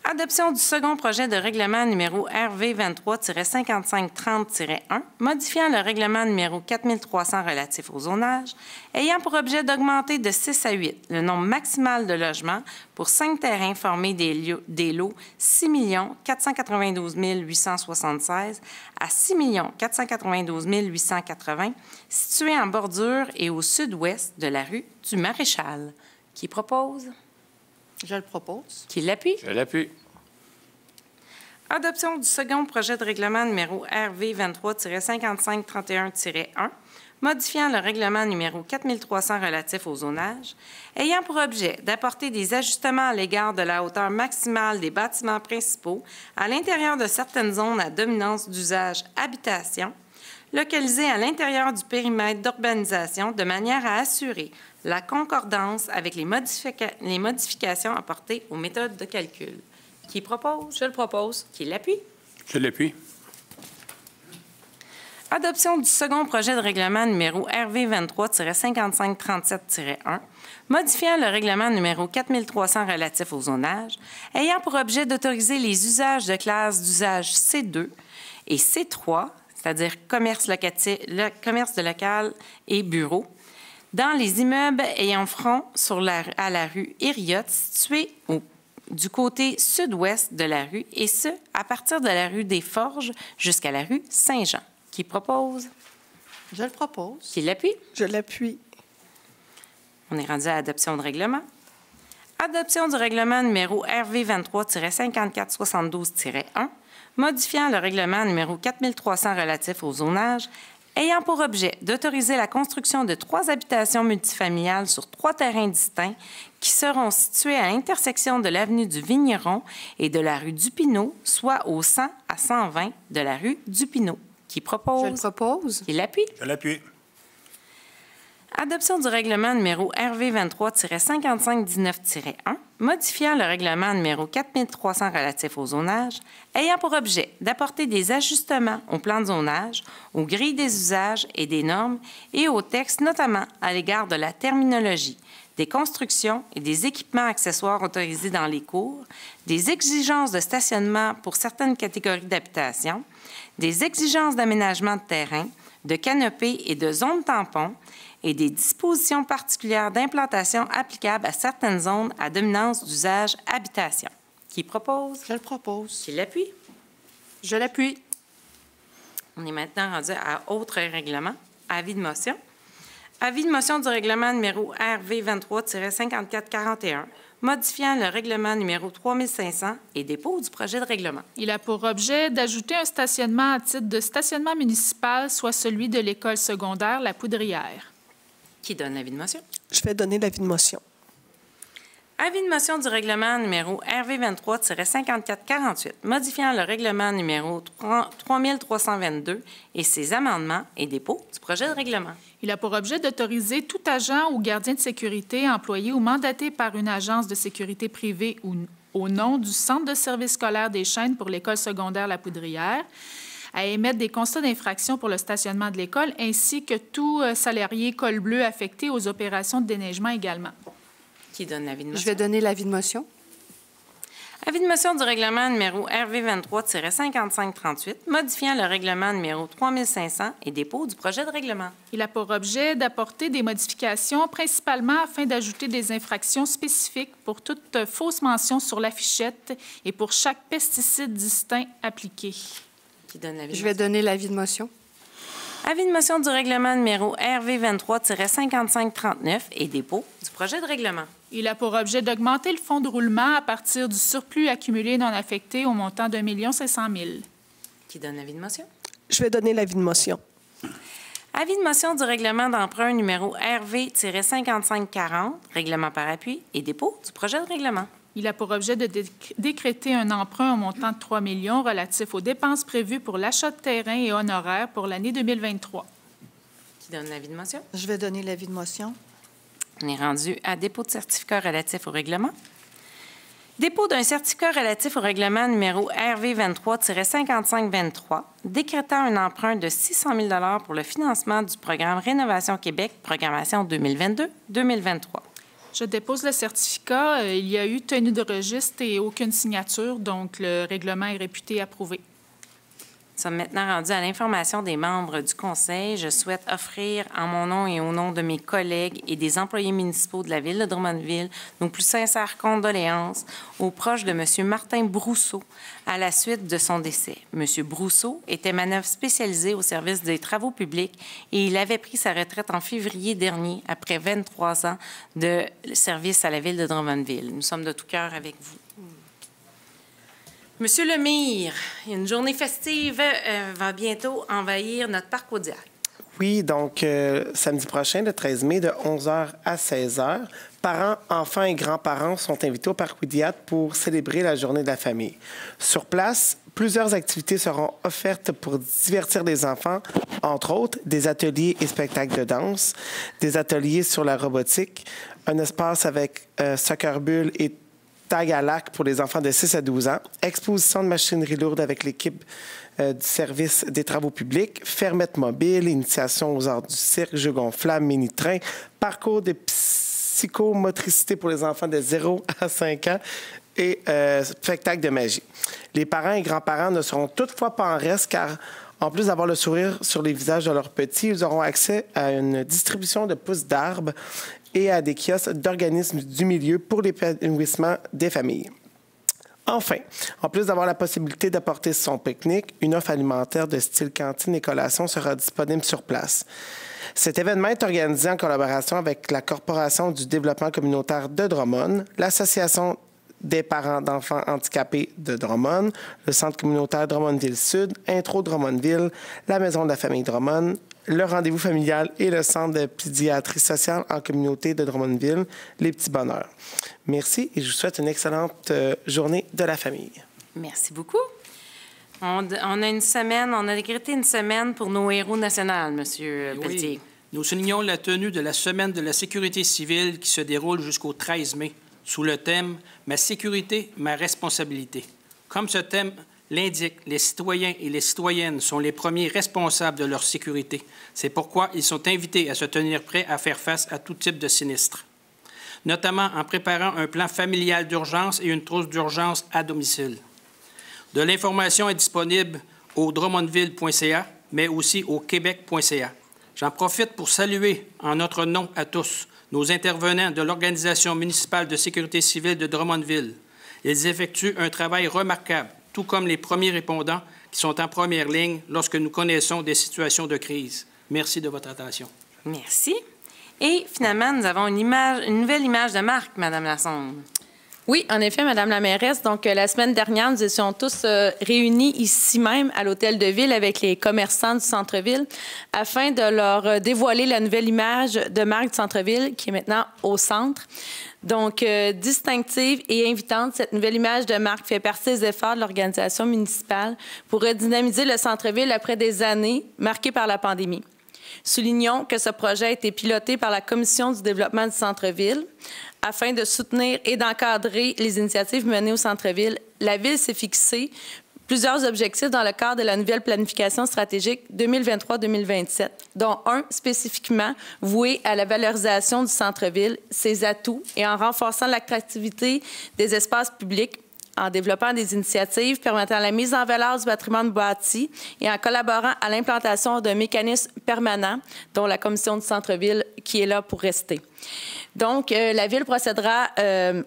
Adoption du second projet de règlement numéro RV 23-5530-1, modifiant le règlement numéro 4300 relatif au zonage, ayant pour objet d'augmenter de 6 à 8 le nombre maximal de logements pour 5 terrains formés des lots 6 492 876 à 6 492 880 situés en bordure et au sud-ouest de la rue du Maréchal. Qui propose? Je le propose. Qui l'appuie? Je l'appuie. Adoption du second projet de règlement numéro RV 23-5531-1, modifiant le règlement numéro 4300 relatif au zonage, ayant pour objet d'apporter des ajustements à l'égard de la hauteur maximale des bâtiments principaux à l'intérieur de certaines zones à dominance d'usage habitation, localisées à l'intérieur du périmètre d'urbanisation de manière à assurer la concordance avec les modifications apportées aux méthodes de calcul. Qui propose? Je le propose. Qui l'appuie? Je l'appuie. Adoption du second projet de règlement numéro RV 23-5537-1, modifiant le règlement numéro 4300 relatif au zonage, ayant pour objet d'autoriser les usages de classe d'usage C2 et C3, c'est-à-dire commerce de local et bureaux, dans les immeubles ayant front à la rue Hériot, située du côté sud-ouest de la rue, et ce, à partir de la rue des Forges jusqu'à la rue Saint-Jean. Qui propose? Je le propose. Qui l'appuie? Je l'appuie. On est rendu à l'adoption de règlement. Adoption du règlement numéro RV 23-5472-1, modifiant le règlement numéro 4300 relatif au zonage, ayant pour objet d'autoriser la construction de 3 habitations multifamiliales sur 3 terrains distincts qui seront situés à l'intersection de l'avenue du Vigneron et de la rue Dupineau, soit au 100 à 120 de la rue Dupineau. Qui propose? Je le propose. Qui l'appuie? Je l'appuie. Adoption du règlement numéro RV 23-5519-1, modifiant le règlement numéro 4300 relatif au zonage, ayant pour objet d'apporter des ajustements au plan de zonage, aux grilles des usages et des normes et aux textes, notamment à l'égard de la terminologie, des constructions et des équipements accessoires autorisés dans les cours, des exigences de stationnement pour certaines catégories d'habitation, des exigences d'aménagement de terrain, de canopées et de zones tampons, et des dispositions particulières d'implantation applicables à certaines zones à dominance d'usage habitation. Qui propose? Je le propose. Qui l'appuie? Je l'appuie. On est maintenant rendu à autre règlement. Avis de motion. Avis de motion du règlement numéro RV 23-5441, modifiant le règlement numéro 3500 et dépôt du projet de règlement. Il a pour objet d'ajouter un stationnement à titre de stationnement municipal, soit celui de l'école secondaire La Poudrière. Qui donne l'avis de motion? Je vais donner l'avis de motion. Avis de motion du règlement numéro RV 23-5448, modifiant le règlement numéro 3322 et ses amendements et dépôt du projet de règlement. Il a pour objet d'autoriser tout agent ou gardien de sécurité employé ou mandaté par une agence de sécurité privée ou au nom du Centre de services scolaires des Chênes pour l'école secondaire La Poudrière à émettre des constats d'infraction pour le stationnement de l'école ainsi que tout salarié col bleu affecté aux opérations de déneigement également. Qui donne l'avis de motion? Je vais donner l'avis de motion. Avis de motion du règlement numéro RV 23-5538, modifiant le règlement numéro 3500 et dépôt du projet de règlement. Il a pour objet d'apporter des modifications, principalement afin d'ajouter des infractions spécifiques pour toute fausse mention sur l'affichette et pour chaque pesticide distinct appliqué. Qui donne l'avis? Je vais donner l'avis de motion. Avis de motion du règlement numéro RV 23-5539 et dépôt du projet de règlement. Il a pour objet d'augmenter le fonds de roulement à partir du surplus accumulé non affecté au montant d'1 500 000. Qui donne l'avis de motion? Je vais donner l'avis de motion. Avis de motion du règlement d'emprunt numéro RV-5540, règlement par appui et dépôt du projet de règlement. Il a pour objet de décréter un emprunt au montant de 3 millions relatif aux dépenses prévues pour l'achat de terrain et honoraires pour l'année 2023. Qui donne l'avis de motion? Je vais donner l'avis de motion. On est rendu à dépôt de certificat relatif au règlement. Dépôt d'un certificat relatif au règlement numéro RV 23-5523, décrétant un emprunt de 600 000 $ pour le financement du programme Rénovation Québec, programmation 2022-2023. Je dépose le certificat. Il y a eu tenue de registre et aucune signature, donc le règlement est réputé approuvé. Nous sommes maintenant rendus à l'information des membres du Conseil. Je souhaite offrir, en mon nom et au nom de mes collègues et des employés municipaux de la Ville de Drummondville, nos plus sincères condoléances aux proches de M. Martin Brousseau à la suite de son décès. M. Brousseau était manœuvre spécialisé au service des travaux publics et il avait pris sa retraite en février dernier après 23 ans de service à la Ville de Drummondville. Nous sommes de tout cœur avec vous. Monsieur Lemire, une journée festive va bientôt envahir notre parc Audiac. Oui, donc samedi prochain, le 13 mai, de 11h à 16h, parents, enfants et grands-parents sont invités au parc Audiac pour célébrer la journée de la famille. Sur place, plusieurs activités seront offertes pour divertir les enfants, entre autres des ateliers et spectacles de danse, des ateliers sur la robotique, un espace avec soccer bulle et tag à lac pour les enfants de 6 à 12 ans, exposition de machinerie lourde avec l'équipe du service des travaux publics, fermette mobile, initiation aux arts du cirque, jeux gonflables, mini-train, parcours de psychomotricité pour les enfants de 0 à 5 ans et spectacle de magie. Les parents et grands-parents ne seront toutefois pas en reste car en plus d'avoir le sourire sur les visages de leurs petits, ils auront accès à une distribution de pousses d'arbres et à des kiosques d'organismes du milieu pour l'épanouissement des familles. Enfin, en plus d'avoir la possibilité d'apporter son pique-nique, une offre alimentaire de style cantine et collation sera disponible sur place. Cet événement est organisé en collaboration avec la Corporation du développement communautaire de Drummond, l'Association des parents d'enfants handicapés de Drummond, le Centre communautaire Drummondville-Sud, Intro Drummondville, la Maison de la famille Drummond, le rendez-vous familial et le Centre de pédiatrie sociale en communauté de Drummondville, les petits bonheurs. Merci et je vous souhaite une excellente journée de la famille. Merci beaucoup. On a une semaine, on a décrété une semaine pour nos héros nationaux, M. Pelletier. Oui. Nous soulignons la tenue de la Semaine de la sécurité civile qui se déroule jusqu'au 13 mai, sous le thème « Ma sécurité, ma responsabilité ». Comme ce thème l'indique, les citoyens et les citoyennes sont les premiers responsables de leur sécurité. C'est pourquoi ils sont invités à se tenir prêts à faire face à tout type de sinistre, notamment en préparant un plan familial d'urgence et une trousse d'urgence à domicile. De l'information est disponible au drummondville.ca, mais aussi au québec.ca. J'en profite pour saluer, en notre nom à tous, nos intervenants de l'Organisation municipale de sécurité civile de Drummondville. Ils effectuent un travail remarquable, tout comme les premiers répondants qui sont en première ligne lorsque nous connaissons des situations de crise. Merci de votre attention. Merci. Et finalement, nous avons une nouvelle image de marque, Mme Lassonde. Oui, en effet, Madame la mairesse. Donc, la semaine dernière, nous étions tous réunis ici même à l'Hôtel de Ville avec les commerçants du centre-ville afin de leur dévoiler la nouvelle image de marque du centre-ville qui est maintenant au centre. Donc, distinctive et invitante, cette nouvelle image de marque fait partie des efforts de l'organisation municipale pour redynamiser le centre-ville après des années marquées par la pandémie. Soulignons que ce projet a été piloté par la Commission du développement du centre-ville. Afin de soutenir et d'encadrer les initiatives menées au centre-ville, la Ville s'est fixé plusieurs objectifs dans le cadre de la nouvelle planification stratégique 2023-2027, dont un spécifiquement voué à la valorisation du centre-ville, ses atouts et en renforçant l'attractivité des espaces publics, en développant des initiatives permettant la mise en valeur du patrimoine bâti et en collaborant à l'implantation d'un mécanisme permanent, dont la commission du centre-ville qui est là pour rester. Donc, la Ville procédera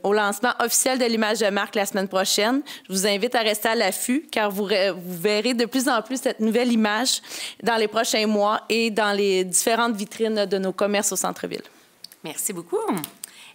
au lancement officiel de l'image de marque la semaine prochaine. Je vous invite à rester à l'affût, car vous verrez de plus en plus cette nouvelle image dans les prochains mois et dans les différentes vitrines de nos commerces au centre-ville. Merci beaucoup.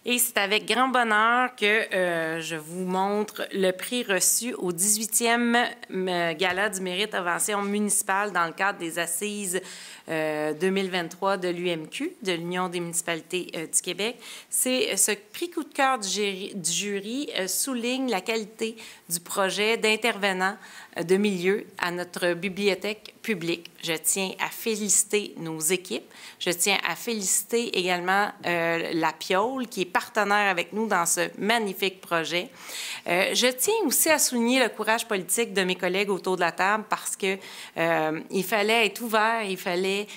Et c'est avec grand bonheur que je vous montre le prix reçu au 18e Gala du mérite Invention municipale dans le cadre des Assises 2023 de l'UMQ, de l'Union des municipalités du Québec. Ce prix coup de cœur du jury souligne la qualité du projet d'intervenant de milieu à notre bibliothèque publique. Je tiens à féliciter nos équipes. Je tiens à féliciter également la Piole, qui est partenaire avec nous dans ce magnifique projet. Je tiens aussi à souligner le courage politique de mes collègues autour de la table parce que il fallait être ouvert, il fallait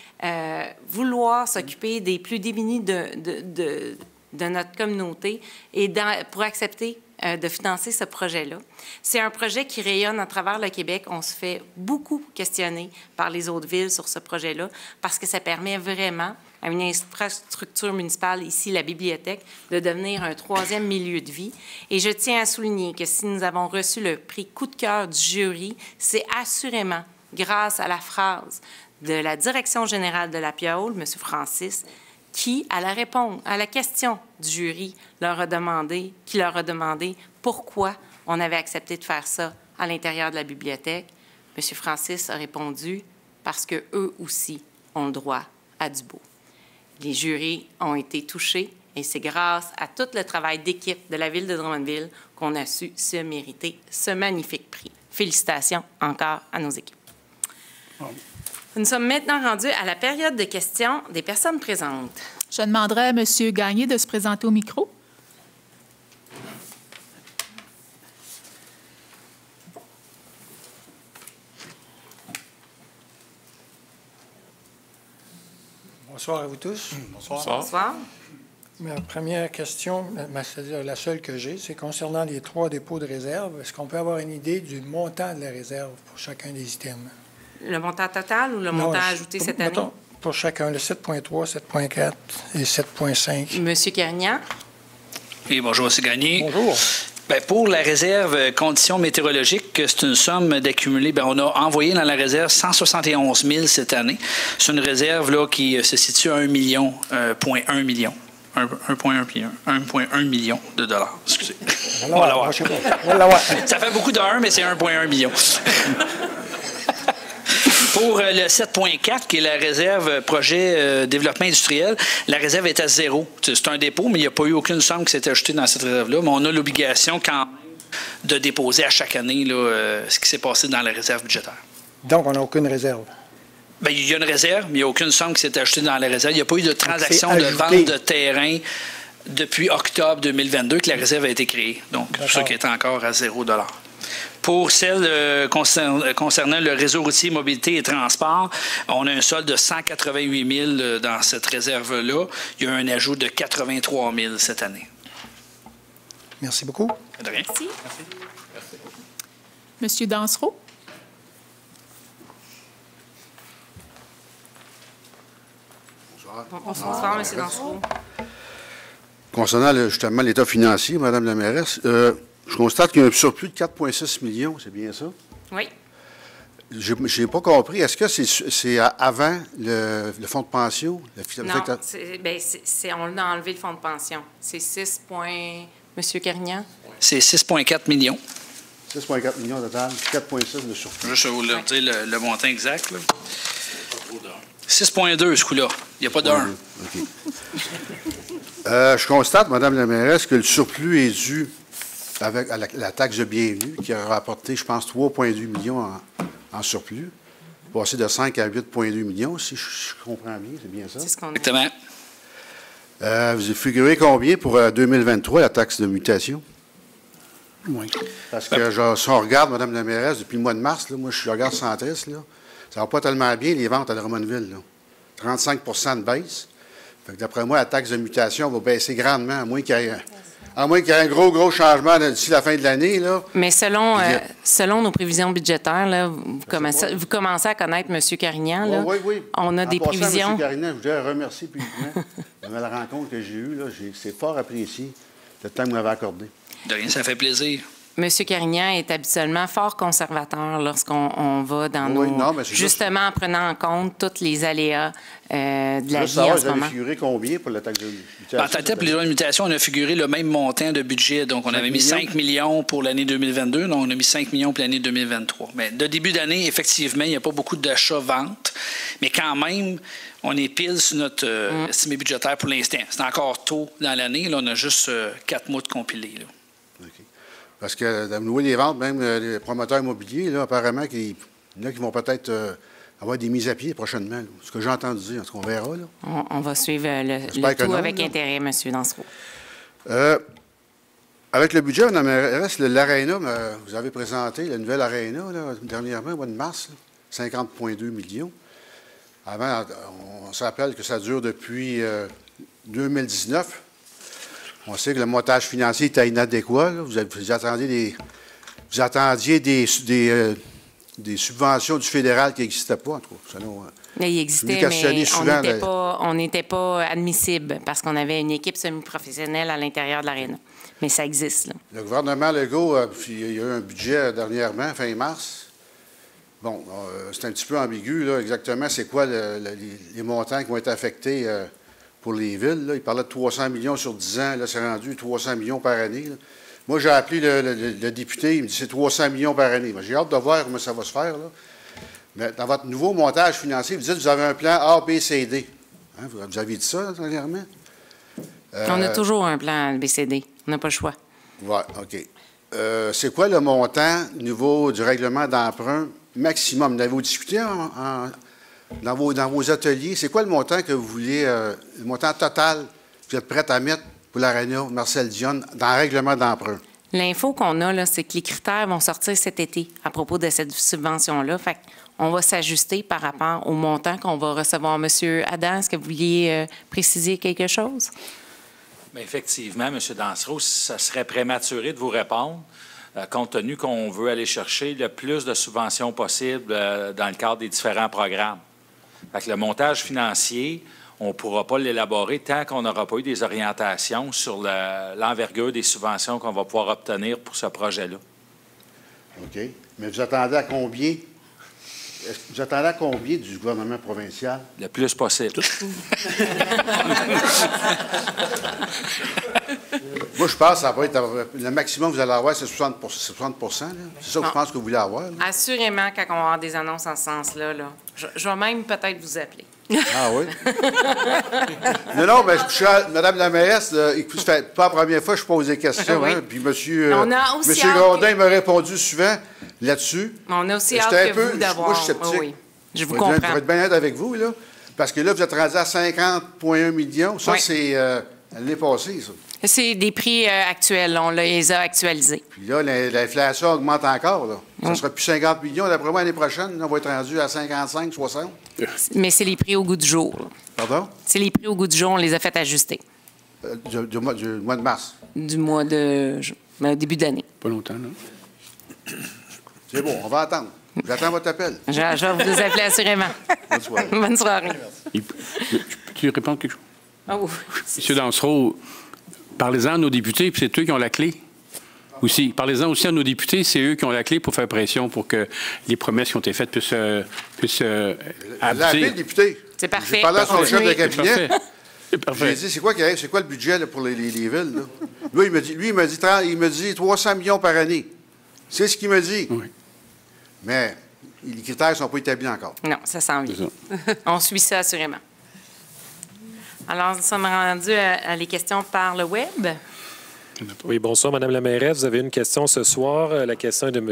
vouloir s'occuper des plus démunis de notre communauté et pour accepter de financer ce projet-là. C'est un projet qui rayonne à travers le Québec. On se fait beaucoup questionner par les autres villes sur ce projet-là parce que ça permet vraiment à une infrastructure municipale, ici la bibliothèque, de devenir un troisième milieu de vie. Et je tiens à souligner que si nous avons reçu le prix coup de cœur du jury, c'est assurément grâce à la phrase de la direction générale de la Piole, M. Francis, qui, à la question du jury, leur a demandé pourquoi on avait accepté de faire ça à l'intérieur de la bibliothèque. M. Francis a répondu « parce qu'eux aussi ont le droit à du beau ». Les jurys ont été touchés et c'est grâce à tout le travail d'équipe de la Ville de Drummondville qu'on a su se mériter ce magnifique prix. Félicitations encore à nos équipes. Nous sommes maintenant rendus à la période de questions des personnes présentes. Je demanderai à M. Gagné de se présenter au micro. Bonsoir à vous tous. Bonsoir. Bonsoir. Ma première question, c'est-à-dire la seule que j'ai, c'est concernant les 3 dépôts de réserve. Est-ce qu'on peut avoir une idée du montant de la réserve pour chacun des items? Le montant total ou le montant ajouté cette année? Pour chacun, le 7.3, 7.4 et 7.5. Monsieur Carignan. Oui, bonjour, M. Gagné. Bonjour. Bien, pour la réserve conditions météorologiques, c'est une somme d'accumuler. On a envoyé dans la réserve 171 000 cette année. C'est une réserve là, qui se situe à 1,1 million. 1,1 million de dollars. Excusez. Ça fait beaucoup de 1, mais c'est 1,1 million. Pour le 7.4, qui est la réserve projet développement industriel, la réserve est à 0. C'est un dépôt, mais il n'y a pas eu aucune somme qui s'est ajoutée dans cette réserve-là. Mais on a l'obligation quand même de déposer à chaque année là, ce qui s'est passé dans la réserve budgétaire. Donc, on n'a aucune réserve? Bien, il y a une réserve, mais il n'y a aucune somme qui s'est ajoutée dans la réserve. Il n'y a pas eu de transaction de vente de terrain depuis octobre 2022 que la réserve a été créée. Donc, c'est pour ça qu'elle est encore à 0 $. Pour celle concernant le réseau routier, mobilité et transport, on a un solde de 188 000 dans cette réserve-là. Il y a un ajout de 83 000 cette année. Merci beaucoup. De rien. Merci. Monsieur Dansereau. Bonsoir, M. Dansereau. Concernant justement l'état financier, Mme la mairesse, je constate qu'il y a un surplus de 4,6 millions, c'est bien ça? Oui. Je n'ai pas compris. Est-ce que c'est avant le fonds de pension? Non, on a enlevé le fonds de pension. C'est 6 points... Monsieur Carignan? C'est 6,4 millions. 6,4 millions total, 4,6 de surplus. Juste vous le dire le montant exact. 6,2 ce coup-là. Il n'y a pas d'1. OK. Je constate, Mme la mairesse, que le surplus est dû avec la taxe de bienvenue qui a rapporté, je pense, 3,2 millions en surplus, passé de 5 à 8,2 millions, si je comprends bien, c'est bien ça? C'est ce qu'on a. Exactement. Vous figurez combien pour 2023, la taxe de mutation? Oui. Parce que si on regarde, Mme la mairesse, depuis le mois de mars, là, moi, je regarde centriste, là, ça va pas tellement bien, les ventes à Drummondville. Là. 35 de baisse. D'après moi, la taxe de mutation va baisser grandement, à moins qu'il y ait À moins qu'il y ait un gros changement d'ici la fin de l'année, là. Mais selon nos prévisions budgétaires, là, vous commencez à connaître M. Carignan. Là. Oui. On a des prévisions. M. Carignan, je voudrais remercier publiquement de la rencontre que j'ai eue. C'est fort apprécié le temps que vous m'avez accordé. De rien, ça fait plaisir. M. Carignan est habituellement fort conservateur lorsqu'on va dans nos... justement, en prenant en compte tous les aléas de la vie en ce moment. Vous avez figuré combien pour la taxe de mutation? En tête pour les droits de mutation, on a figuré le même montant de budget. Donc, on avait mis 5 millions pour l'année 2022. Donc, on a mis 5 millions pour l'année 2023. Mais de début d'année, effectivement, il n'y a pas beaucoup d'achats-ventes. Mais quand même, on est pile sur notre estimé budgétaire pour l'instant. C'est encore tôt dans l'année. Là, on a juste 4 mois de compilé. Là. Parce que dans le niveau des ventes, même les promoteurs immobiliers, là, apparemment, il y en a qui vont peut-être avoir des mises à pied prochainement. Là. Ce que j'ai entendu dire, est-ce qu'on verra? Là? On va suivre le tout avec intérêt, M. Dansereau. Avec le budget, l'Arena, vous avez présenté la nouvelle Arena dernièrement, au mois de mars, 50,2 millions. Avant, on se rappelle que ça dure depuis 2019. On sait que le montage financier était inadéquat. Là. Vous attendiez des subventions du fédéral qui n'existaient pas, en tout cas. Il existait, mais on n'était pas admissible parce qu'on avait une équipe semi-professionnelle à l'intérieur de l'Arena. Mais ça existe. Là. Le gouvernement Legault, il y a eu un budget dernièrement, fin mars. Bon, c'est un petit peu ambigu, là, exactement. C'est quoi les montants qui vont être affectés pour les villes? Là. Il parlait de 300 millions sur 10 ans. Là, c'est rendu 300 millions par année. Là. Moi, j'ai appelé le député. Il me dit c'est 300 millions par année. J'ai hâte de voir comment ça va se faire. Là. Mais dans votre nouveau montage financier, vous dites que vous avez un plan A, B, C, D. Hein? Vous avez dit ça, dernièrement? On a toujours un plan BCD. On n'a pas le choix. Oui, OK. C'est quoi le montant au niveau du règlement d'emprunt maximum? N'avez-vous discuté dans vos ateliers? C'est quoi le montant que vous vouliez, le montant total que vous êtes prêt à mettre pour l'Arena Marcel Dionne dans le règlement d'emprunt? L'info qu'on a, là, c'est que les critères vont sortir cet été à propos de cette subvention-là. Fait qu'on va s'ajuster par rapport au montant qu'on va recevoir. Monsieur Adam, est-ce que vous vouliez préciser quelque chose? Bien, effectivement, M. Dansereau, ça serait prématuré de vous répondre, compte tenu qu'on veut aller chercher le plus de subventions possible dans le cadre des différents programmes. Fait que le montage financier, on ne pourra pas l'élaborer tant qu'on n'aura pas eu des orientations sur l'envergure des subventions qu'on va pouvoir obtenir pour ce projet-là. OK. Mais vous attendez à combien? Vous attendez à combien du gouvernement provincial? Le plus possible. Moi, je pense que ça va être le maximum que vous allez avoir, c'est 60 là. C'est ça que je pense que vous voulez avoir? Là? Assurément, quand on va avoir des annonces en ce sens-là, là, je vais même peut-être vous appeler. Ah oui? Non, mais Mme la mairesse, c'est pas la première fois que je pose des questions. Oui. Hein, puis M. Grondin il m'a répondu souvent là-dessus. On a aussi hâte que vous d'avoir. Moi, je suis sceptique. Oui. Je vous comprends. Je vais être bien honnête avec vous, là, parce que là, vous êtes rendu à 50,1 millions. Ça, c'est l'année passée, ça. C'est des prix actuels. On les a actualisés. Puis là, l'inflation augmente encore. Là. Ça ne sera plus 50 millions. D'après moi, l'année prochaine, là, on va être rendu à 55, 60. Mais c'est les prix au goût du jour. Là. Pardon? C'est les prix au goût du jour. On les a fait ajuster. Du mois de mars? Du mois de début d'année. Pas longtemps, là. C'est bon, on va attendre. J'attends votre appel. Je vais vous appeler assurément. Bonne soirée. Bonne soirée. Peux-tu répondre quelque chose? Ah oui. M. Dansereau, parlez-en à nos députés, puis c'est eux qui ont la clé. Aussi. Parlez-en aussi à nos députés, c'est eux qui ont la clé pour faire pression pour que les promesses qui ont été faites puissent aboutir. Le député. C'est parfait. J'ai parlé à son chef de cabinet. C'est parfait. J'ai dit, c'est quoi le budget là, pour les villes? Là? Lui, il me dit 300 millions par année. C'est ce qu'il me dit. Oui. Mais les critères ne sont pas établis encore. Non, ça s'en vient. On suit ça assurément. Alors, nous sommes rendus à les questions par le web. Oui, bonsoir, Mme la mairesse. Vous avez une question ce soir. La question est de M.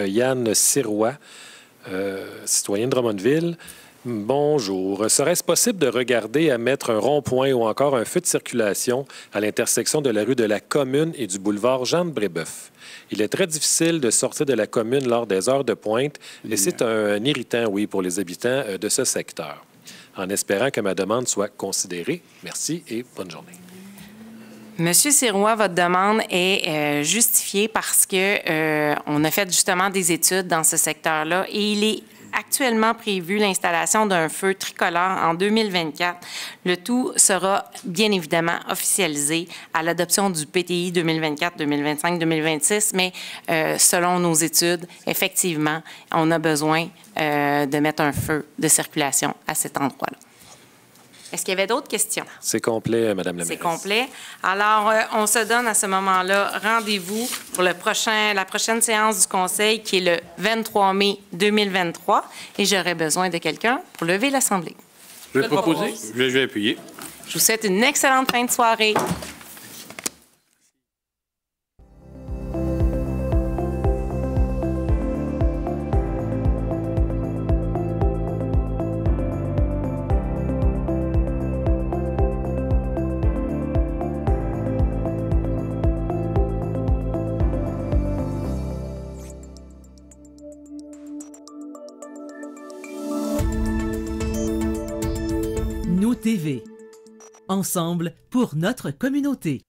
Yann Sirois, citoyen de Drummondville. Bonjour. Serait-ce possible de regarder à mettre un rond-point ou encore un feu de circulation à l'intersection de la rue de la Commune et du boulevard Jean-de-Brébeuf? Il est très difficile de sortir de la commune lors des heures de pointe et c'est un irritant, oui, pour les habitants de ce secteur. En espérant que ma demande soit considérée. Merci et bonne journée. Monsieur Sirois, votre demande est justifiée parce que on a fait justement des études dans ce secteur-là et il est actuellement prévu l'installation d'un feu tricolore en 2024. Le tout sera bien évidemment officialisé à l'adoption du PTI 2024, 2025, 2026, mais selon nos études, effectivement, on a besoin de mettre un feu de circulation à cet endroit-là. Est-ce qu'il y avait d'autres questions? C'est complet, Madame la mairesse. C'est complet. Alors, on se donne à ce moment-là rendez-vous pour la prochaine séance du Conseil qui est le 23 mai 2023 et j'aurai besoin de quelqu'un pour lever l'Assemblée. Je vais proposer. Je vais appuyer. Je vous souhaite une excellente fin de soirée. Nous TV. Ensemble pour notre communauté.